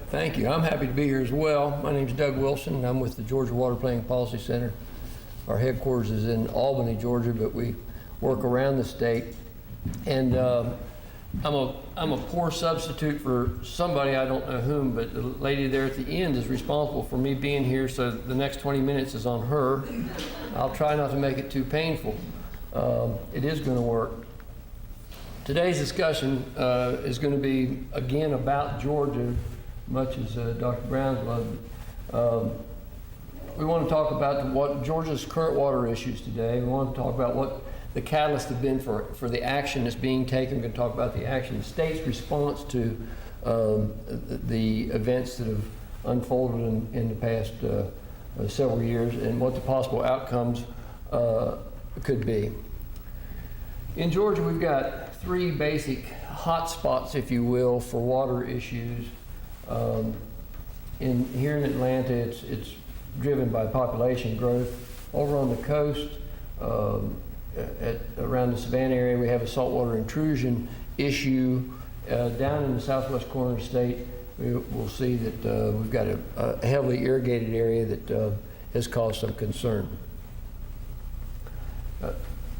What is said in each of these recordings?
Thank you. I'm happy to be here as well. My name is Doug Wilson, and I'm with the Georgia Water Planning Policy Center. Our headquarters is in Albany, Georgia, but we work around the state. And I'm a poor substitute for somebody, I don't know whom, but the lady there at the end is responsible for me being here, so the next 20 minutes is on her. I'll try not to make it too painful. It is going to work. Today's discussion is going to be, again, about Georgia, much as Dr. Brown's was. We want to talk about what Georgia's current water issues today. We want to talk about what the catalyst have been for the action that's being taken. We're going to talk about the action, the state's response to the events that have unfolded in the past several years, and what the possible outcomes could be. In Georgia, we've got three basic hot spots, if you will, for water issues. Here in Atlanta, it's driven by population growth. Over on the coast, around the Savannah area, we have a saltwater intrusion issue. Down in the southwest corner of the state, we'll see that we've got a heavily irrigated area that has caused some concern.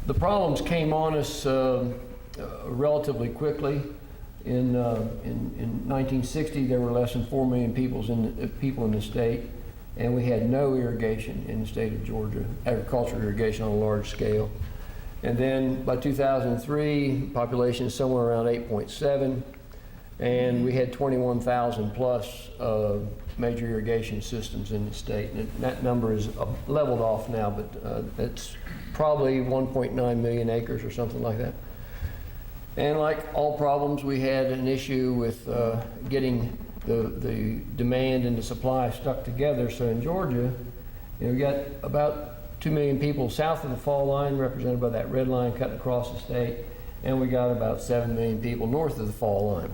The problems came on us relatively quickly. In 1960, there were less than 4 million people in the state, and we had no irrigation in the state of Georgia, agricultural irrigation on a large scale. And then by 2003, population is somewhere around 8.7, and we had 21,000 plus major irrigation systems in the state. And that number is leveled off now, but it's probably 1.9 million acres or something like that. And like all problems, we had an issue with getting the demand and the supply stuck together. So in Georgia, we got about 2 million people south of the fall line, represented by that red line cutting across the state, and we got about 7 million people north of the fall line.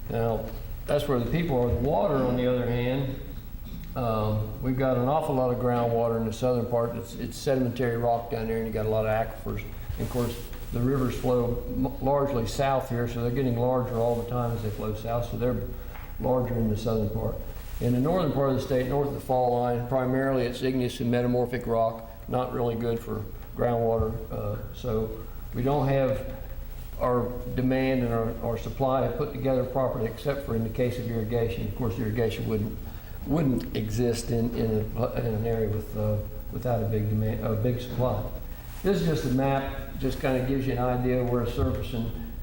Now, that's where the people are. The water, on the other hand, we've got an awful lot of groundwater in the southern part. It's sedimentary rock down there, and you got a lot of aquifers. And of course, the rivers flow largely south here, so they're getting larger all the time as they flow south, so they're larger in the southern part. In the northern part of the state, north of the fall line, primarily it's igneous and metamorphic rock, not really good for groundwater. So we don't have our demand and our supply put together properly, except for in the case of irrigation. Of course, irrigation wouldn't exist in an area without a big demand, a big supply. This is just a map, just kind of gives you an idea of where surface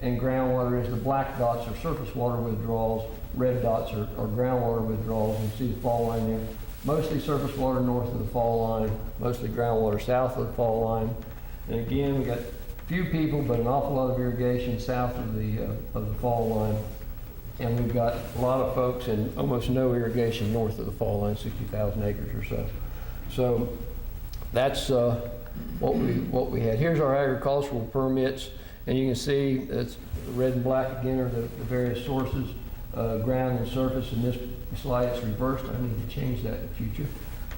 and groundwater is. The black dots are surface water withdrawals, red dots are groundwater withdrawals. You see the fall line there. Mostly surface water north of the fall line, mostly groundwater south of the fall line. And again, we got few people, but an awful lot of irrigation south of the fall line. And we've got a lot of folks and almost no irrigation north of the fall line, 60,000 acres or so. So that's what we had. Here's our agricultural permits, and you can see it's red and black again are the various sources, ground and surface. In this slide it's reversed. I need to change that in the future.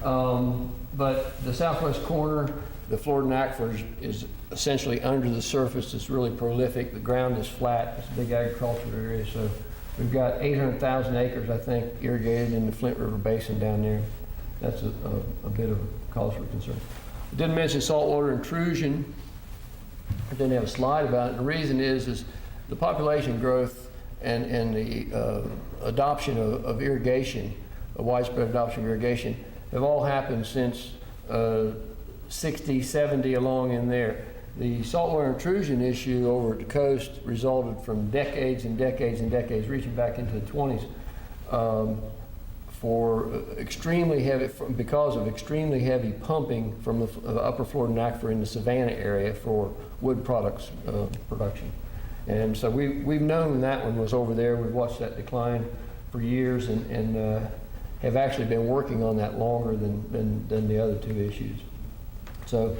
But the southwest corner, the Florida aquifer is essentially under the surface. It's really prolific. The ground is flat. It's a big agricultural area. So we've got 800,000 acres, I think, irrigated in the Flint River Basin down there. That's a bit of a cause for concern. I didn't mention saltwater intrusion. I didn't have a slide about it. The reason is the population growth and the adoption of irrigation, a widespread adoption of irrigation, have all happened since 60, 70 along in there. The saltwater intrusion issue over at the coast resulted from decades and decades and decades, reaching back into the 20s, because of extremely heavy pumping from the upper Florida aquifer in the Savannah area for wood products production. And so we've known that one was over there. We've watched that decline for years and have actually been working on that longer than the other two issues. So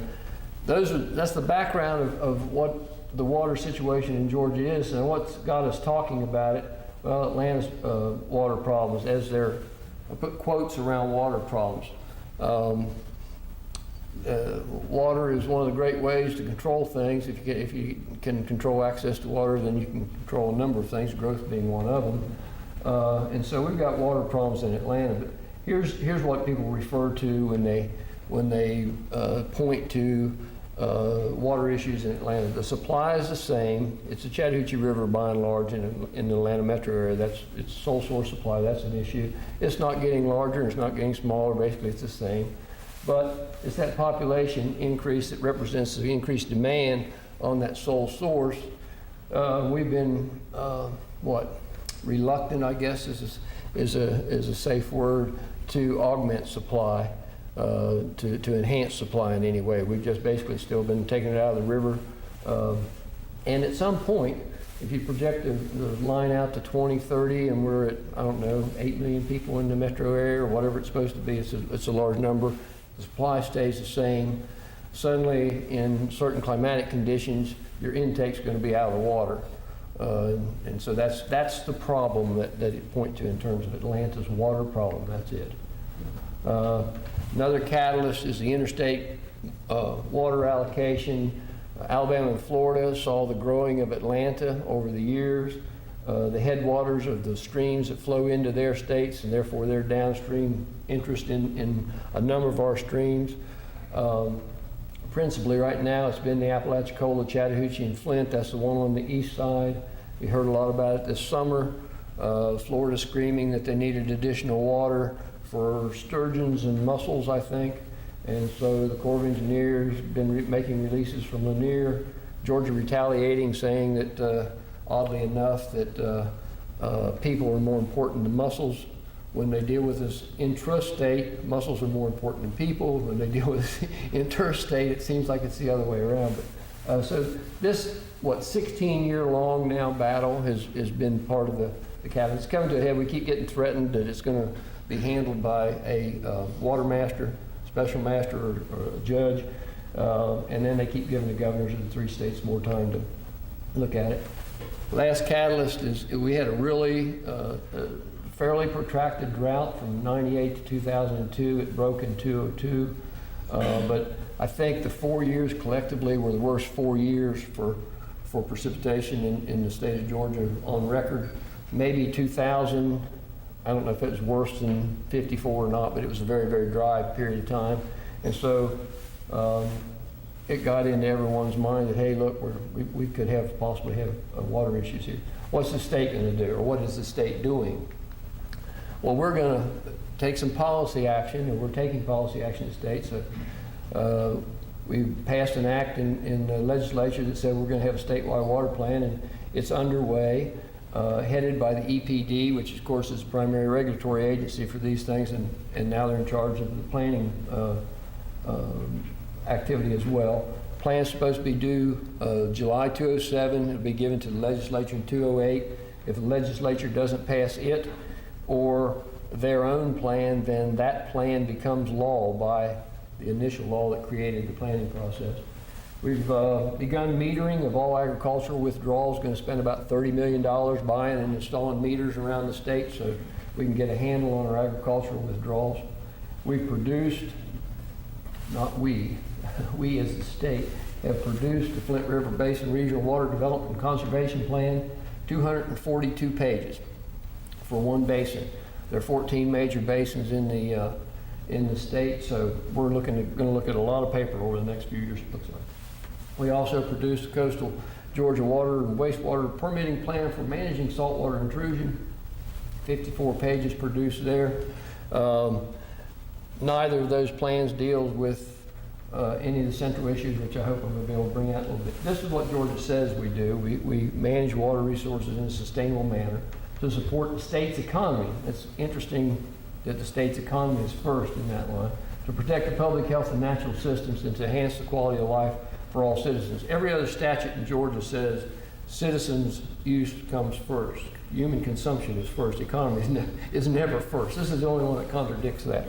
that's the background of what the water situation in Georgia is, and what's got us talking about it. Well, Atlanta's water problems, I put quotes around water problems. Water is one of the great ways to control things. If you can control access to water, then you can control a number of things, growth being one of them. And so we've got water problems in Atlanta. But here's what people refer to when they point to water issues in Atlanta. The supply is the same. It's the Chattahoochee River by and large in the Atlanta metro area. That's its sole source supply. That's an issue. It's not getting larger. It's not getting smaller. Basically, it's the same. But it's that population increase that represents the increased demand on that sole source. We've been reluctant, I guess is a safe word, to augment supply. To enhance supply in any way. We've just basically still been taking it out of the river. And at some point, if you project the line out to 2030 and we're at, I don't know, 8 million people in the metro area or whatever it's supposed to be, it's a large number. The supply stays the same. Suddenly, in certain climatic conditions, your intake's going to be out of the water. And so that's the problem that it points to in terms of Atlanta's water problem. That's it. Another catalyst is the interstate water allocation. Alabama and Florida saw the growing of Atlanta over the years. The headwaters of the streams that flow into their states, and therefore their downstream interest in a number of our streams. Principally right now it's been the Apalachicola, Chattahoochee, and Flint. That's the one on the east side. We heard a lot about it this summer. Florida screaming that they needed additional water for sturgeons and mussels, I think. And so the Corps of Engineers have been making releases from Lanier. Georgia retaliating, saying that, oddly enough, that people are more important than mussels. When they deal with this intrastate, mussels are more important than people. When they deal with interstate, it seems like it's the other way around. But, so this, 16-year-long now battle has been part of the cabinet. It's coming to a head. We keep getting threatened that it's going to be handled by a water master, special master, or a judge, and then they keep giving the governors of the 3 states more time to look at it. Last catalyst is we had a really fairly protracted drought from 98 to 2002. It broke in 2002, but I think the 4 years collectively were the worst 4 years for precipitation in the state of Georgia on record. Maybe 2000. I don't know if it was worse than 54 or not, but it was a very, very dry period of time. And so it got into everyone's mind that, hey, look, we could possibly have water issues here. What's the state going to do, or what is the state doing? Well, we're going to take some policy action, and we're taking policy action in the state. So we passed an act in the legislature that said we're going to have a statewide water plan, and it's underway. Headed by the EPD, which of course is the primary regulatory agency for these things, and now they're in charge of the planning activity as well. Plan's supposed to be due July 2007. It'll be given to the legislature in 2008. If the legislature doesn't pass it or their own plan, then that plan becomes law by the initial law that created the planning process. We've begun metering of all agricultural withdrawals, going to spend about $30 million buying and installing meters around the state so we can get a handle on our agricultural withdrawals. We've produced, not we as the state, have produced the Flint River Basin Regional Water Development and Conservation Plan, 242 pages for one basin. There are 14 major basins in the state, so we're going to look at a lot of paper over the next few years, it looks like. We also produced the Coastal Georgia Water and Wastewater Permitting Plan for managing saltwater intrusion. 54 pages produced there. Neither of those plans deals with any of the central issues, which I hope I'm going to be able to bring out a little bit. This is what Georgia says we do. We manage water resources in a sustainable manner to support the state's economy. It's interesting that the state's economy is first in that line. To protect the public health and natural systems and to enhance the quality of life for all citizens. Every other statute in Georgia says citizens' use comes first. Human consumption is first. Economy is never first. This is the only one that contradicts that.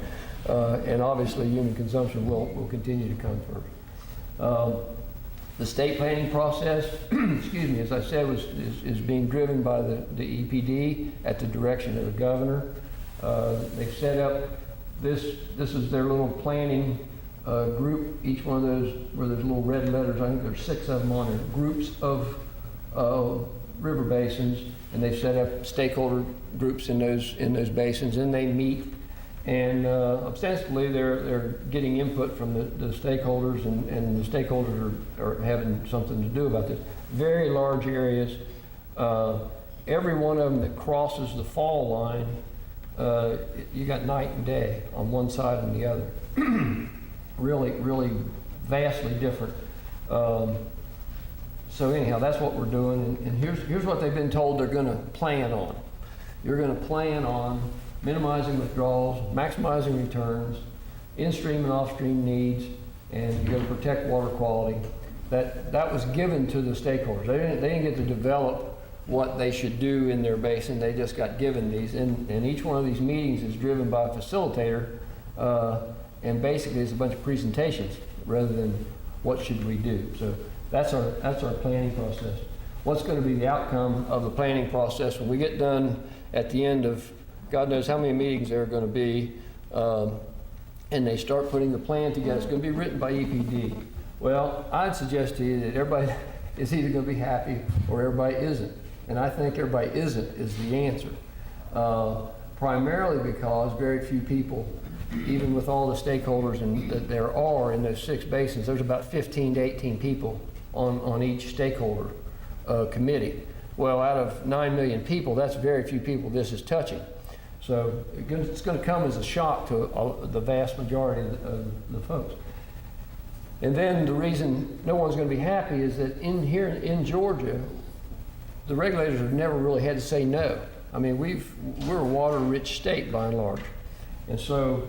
And obviously human consumption will continue to come first. The state planning process, excuse me, as I said, is being driven by the EPD at the direction of the governor. They've set up this is their little planning group. Each one of those, where there's little red letters, I think there's 6 of them on it, groups of river basins, and they've set up stakeholder groups in those basins, and they meet, and ostensibly they're getting input from the stakeholders, and the stakeholders are having something to do about this. Very large areas. Every one of them that crosses the fall line, you got night and day on one side and the other. Really vastly different. So anyhow, that's what we're doing, and here's what they've been told they're going to plan on. You're going to plan on minimizing withdrawals, maximizing returns, in-stream and off-stream needs, and you're going to protect water quality. That was given to the stakeholders. They didn't get to develop what they should do in their basin. They just got given these, and each one of these meetings is driven by a facilitator, and basically it's a bunch of presentations rather than what should we do. So that's our planning process. What's going to be the outcome of the planning process when we get done at the end of God knows how many meetings there are going to be, and they start putting the plan together? It's going to be written by EPD. Well, I'd suggest to you that everybody is either going to be happy or everybody isn't. And I think everybody isn't is the answer. Primarily because very few people, even with all the stakeholders that there are in those 6 basins, there's about 15 to 18 people on each stakeholder committee. Well, out of 9 million people, that's very few people this is touching. So it's going to come as a shock to the vast majority of the folks. And then the reason no one's going to be happy is that here in Georgia, the regulators have never really had to say no. I mean, we're a water-rich state by and large. And so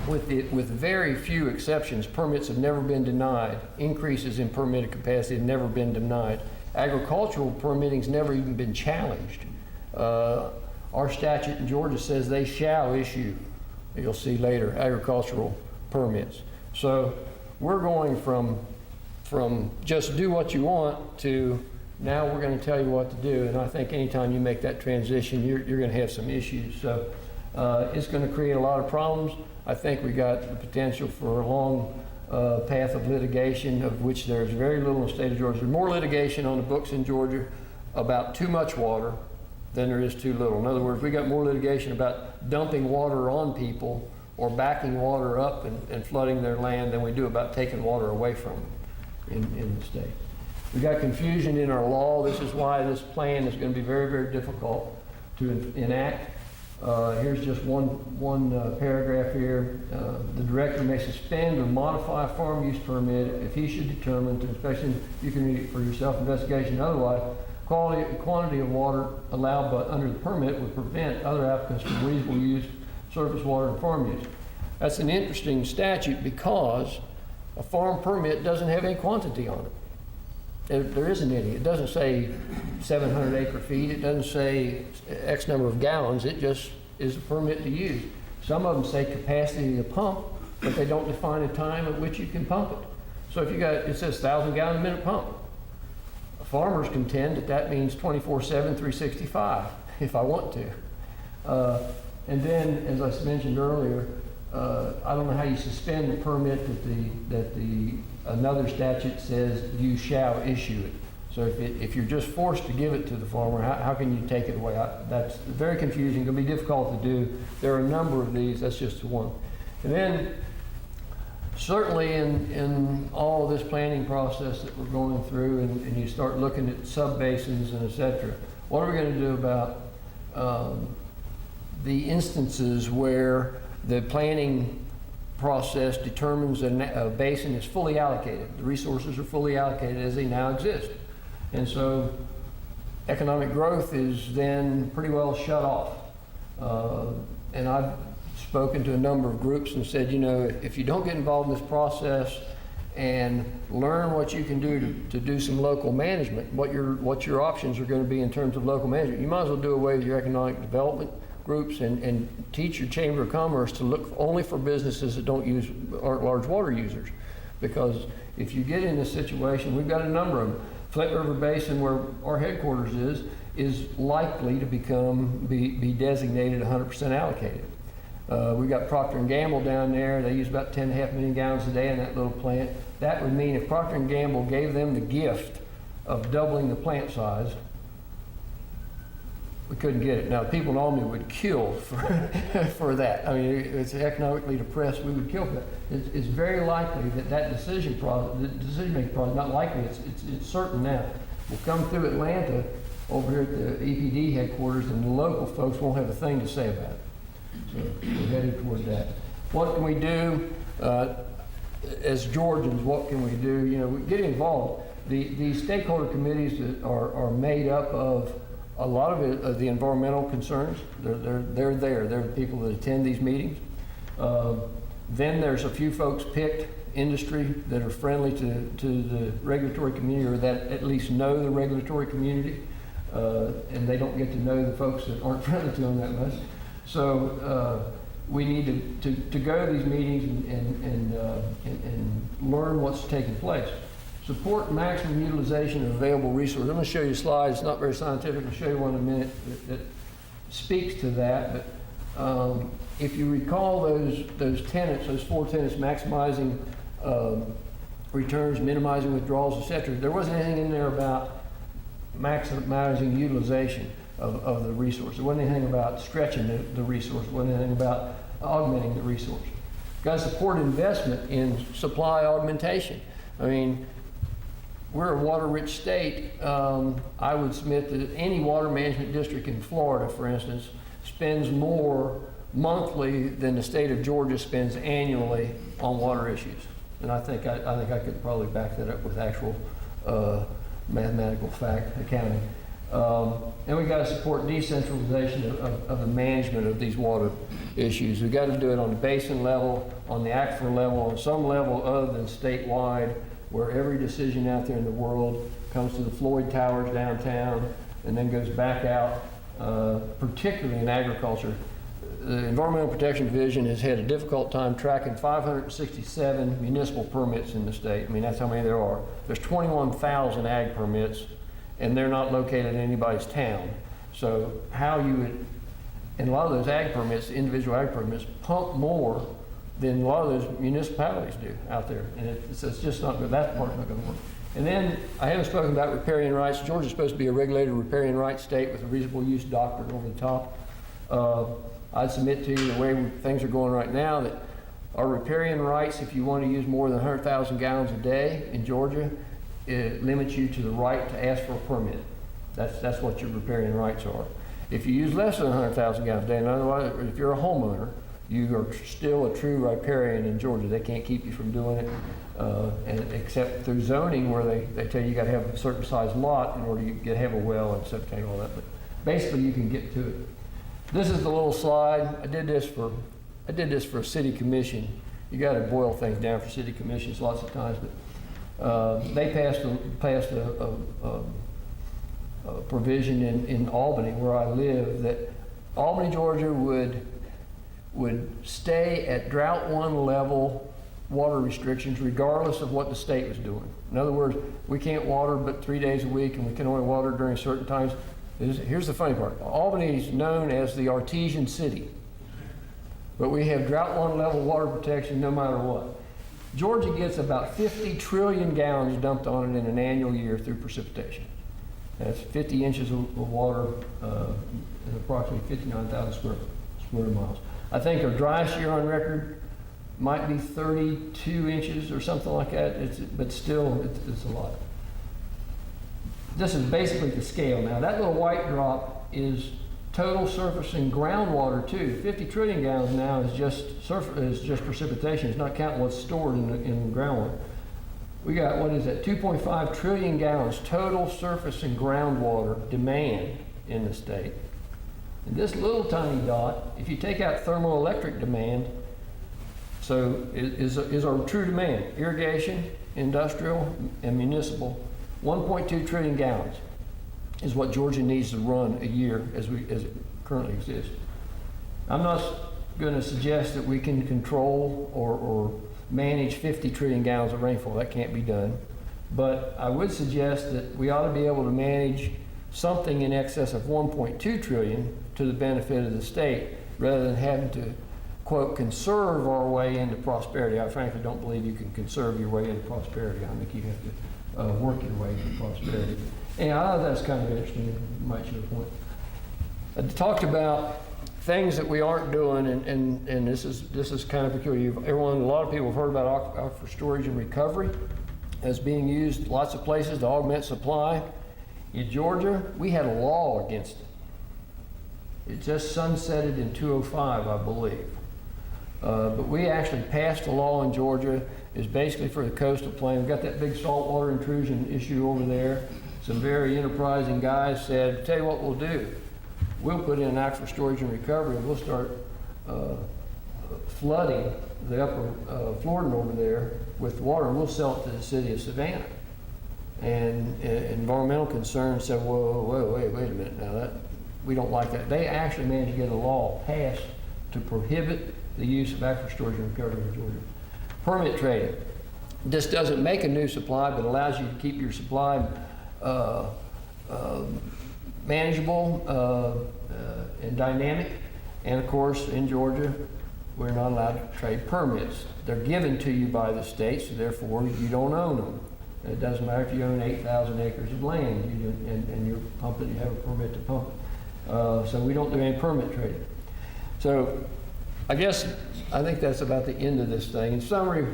with very few exceptions, permits have never been denied. Increases in permitted capacity have never been denied. Agricultural permitting's never even been challenged. Our statute in Georgia says they shall issue, you'll see later, agricultural permits. So we're going from just do what you want to now we're going to tell you what to do. And I think anytime you make that transition, you're going to have some issues. So it's going to create a lot of problems. I think we got the potential for a long path of litigation, of which there's very little in the state of Georgia. There's more litigation on the books in Georgia about too much water than there is too little. In other words, we got more litigation about dumping water on people or backing water up and flooding their land than we do about taking water away from them in the state. We got confusion in our law. This is why this plan is going to be very, very difficult to enact. Here's just one paragraph here. The director may suspend or modify a farm use permit if he should determine, to inspection, you can read it for yourself, investigation, otherwise, quantity of water allowed under the permit would prevent other applicants from reasonable use of surface water and farm use. That's an interesting statute because a farm permit doesn't have any quantity on it. There isn't any. It doesn't say 700 acre feet. It doesn't say X number of gallons. It just is a permit to use. Some of them say capacity to pump, but they don't define a time at which you can pump it. So if you got, it says 1,000 gallon a minute pump. Farmers contend that means 24/7, 365, if I want to. And then, as I mentioned earlier, I don't know how you suspend a permit that another statute says you shall issue it. So if you're just forced to give it to the farmer, how can you take it away? That's very confusing. It'll be difficult to do. There are a number of these. That's just one. And then certainly in all of this planning process that we're going through, and you start looking at sub-basins and et cetera, what are we going to do about the instances where the planning process determines a basin is fully allocated. The resources are fully allocated as they now exist. And so economic growth is then pretty well shut off. And I've spoken to a number of groups and said, you know, if you don't get involved in this process and learn what you can do to do some local management, what your options are going to be in terms of local management, you might as well do away with your economic development groups and teach your Chamber of Commerce to look only for businesses that aren't large water users. Because if you get in this situation, we've got a number of them. Flint River Basin, where our headquarters is likely to be designated 100% allocated. We've got Procter & Gamble down there. They use about 10.5 million gallons a day in that little plant. That would mean if Procter & Gamble gave them the gift of doubling the plant size. We couldn't get it. Now, people in Albany would kill for that. I mean, it's economically depressed. We would kill for that. It's very likely that decision-making process, not likely, it's certain now, will come through Atlanta over here at the EPD headquarters, and the local folks won't have a thing to say about it. So we're headed toward that. What can we do as Georgians? What can we do? You know, we get involved. The stakeholder committees that are made up of a lot of it, the environmental concerns. They're there. They're the people that attend these meetings. Then there's a few folks picked, industry, that are friendly to the regulatory community, or that at least know the regulatory community, and they don't get to know the folks that aren't friendly to them that much. So we need to go to these meetings and learn what's taking place. Support maximum utilization of available resources. I'm going to show you a slide. It's not very scientific. I'll show you one in a minute that speaks to that. But if you recall those tenets, those 4 tenets: maximizing returns, minimizing withdrawals, etc. There wasn't anything in there about maximizing utilization of the resource. There wasn't anything about stretching the resource. There wasn't anything about augmenting the resource. Got to support investment in supply augmentation. I mean, we're a water-rich state. I would submit that any water management district in Florida, for instance, spends more monthly than the state of Georgia spends annually on water issues. And I think I could probably back that up with actual mathematical fact, accounting. And we got to support decentralization of the management of these water issues. We got to do it on the basin level, on the aquifer level, on some level other than statewide, where every decision out there in the world comes to the Floyd Towers downtown and then goes back out, particularly in agriculture. The Environmental Protection Division has had a difficult time tracking 567 municipal permits in the state. I mean, that's how many there are. There's 21,000 ag permits, and they're not located in anybody's town. So how you would, and a lot of those ag permits, individual ag permits, pump more than a lot of those municipalities do out there. And it's just not good. That part's not going to work. And then I haven't spoken about riparian rights. Georgia's supposed to be a regulated riparian rights state with a reasonable use doctrine over the top. I'd submit to you the way things are going right now that our riparian rights, if you want to use more than 100,000 gallons a day in Georgia, it limits you to the right to ask for a permit. That's what your riparian rights are. If you use less than 100,000 gallons a day, and otherwise, if you're a homeowner, you are still a true riparian in Georgia. They can't keep you from doing it, and except through zoning, where they tell you got to have a certain size lot in order to have a well and septic, all that. But basically, you can get to it. This is the little slide. I did this for a city commission. You got to boil things down for city commissions lots of times, but they passed a provision in Albany, where I live, that Albany, Georgia would stay at drought 1 level water restrictions regardless of what the state was doing. In other words, we can't water but 3 days a week, and we can only water during certain times. Here's the funny part. Albany is known as the artesian city, but we have drought 1 level water protection no matter what. Georgia gets about 50 trillion gallons dumped on it in an annual year through precipitation. That's 50 inches of water and approximately 59,000 square miles. I think our driest year on record might be 32 inches or something like that, but still, it's a lot. This is basically the scale. Now, that little white drop is total surface and groundwater too. 50 trillion gallons now is just precipitation. It's not counting what's stored in the groundwater. We got, what is that, 2.5 trillion gallons total surface and groundwater demand in the state. And this little tiny dot, if you take out thermoelectric demand, so is our true demand, irrigation, industrial, and municipal, 1.2 trillion gallons is what Georgia needs to run a year as it currently exists. I'm not going to suggest that we can control or manage 50 trillion gallons of rainfall. That can't be done. But I would suggest that we ought to be able to manage something in excess of 1.2 trillion to the benefit of the state, rather than having to, quote, conserve our way into prosperity. I frankly don't believe you can conserve your way into prosperity. I think you have to work your way to prosperity. And I thought that's kind of interesting. You might show a point. I talked about things that we aren't doing, and this is kind of peculiar. A lot of people have heard about aquifer storage and recovery as being used lots of places to augment supply. In Georgia, we had a law against it. It just sunsetted in 2005, I believe. But we actually passed a law in Georgia. It's basically for the coastal plain. We've got that big saltwater intrusion issue over there. Some very enterprising guys said, tell you what we'll do. We'll put in aquifer storage and recovery, and we'll start flooding the upper Florida over there with water, and we'll sell it to the city of Savannah. And environmental concerns said, whoa, wait a minute now, we don't like that. They actually managed to get a law passed to prohibit the use of aquifer storage and recovery in Georgia. Permit trading. This doesn't make a new supply, but allows you to keep your supply manageable and dynamic. And of course, in Georgia, we're not allowed to trade permits. They're given to you by the state, so therefore you don't own them. It doesn't matter if you own 8,000 acres of land and you're pumping, you have a permit to pump it. So we don't do any permit trading. So I think that's about the end of this thing. In summary,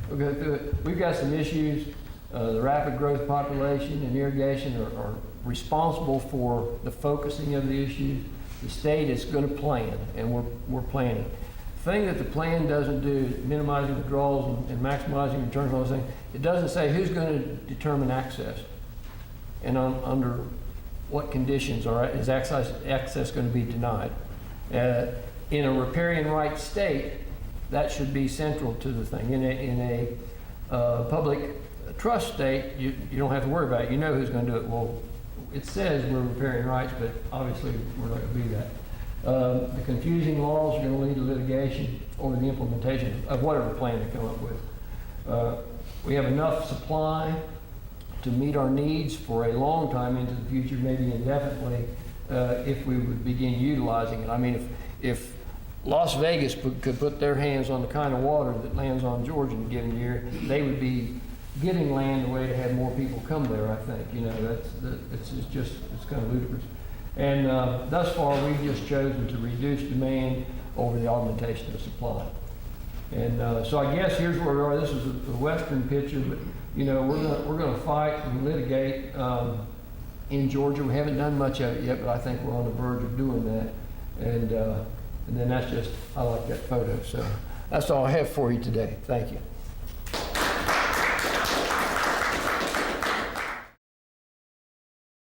we'll go through it. We've got some issues. The rapid growth population and irrigation are responsible for the focusing of the issues. The state is going to plan, and we're planning. The thing that the plan doesn't do is minimizing withdrawals and maximizing returns on those things. It doesn't say who's going to determine access and under what conditions is access going to be denied. In a riparian right state, that should be central to the thing. In a public trust state, you don't have to worry about it. You know who's going to do it. Well, it says we're riparian rights, but obviously we're not going to be that. The confusing laws are going to lead to litigation over the implementation of whatever plan they come up with. We have enough supply to meet our needs for a long time into the future, maybe indefinitely, if we would begin utilizing it. I mean, if Las Vegas could put their hands on the kind of water that lands on Georgia in a given year, they would be giving land away to have more people come there, I think. You know, it's kind of ludicrous. And thus far, we've just chosen to reduce demand over the augmentation of supply. And so I guess here's where we are. This is a western picture, but you know, we're gonna fight and litigate in Georgia. We haven't done much of it yet, but I think we're on the verge of doing that. And then I like that photo. So that's all I have for you today. Thank you.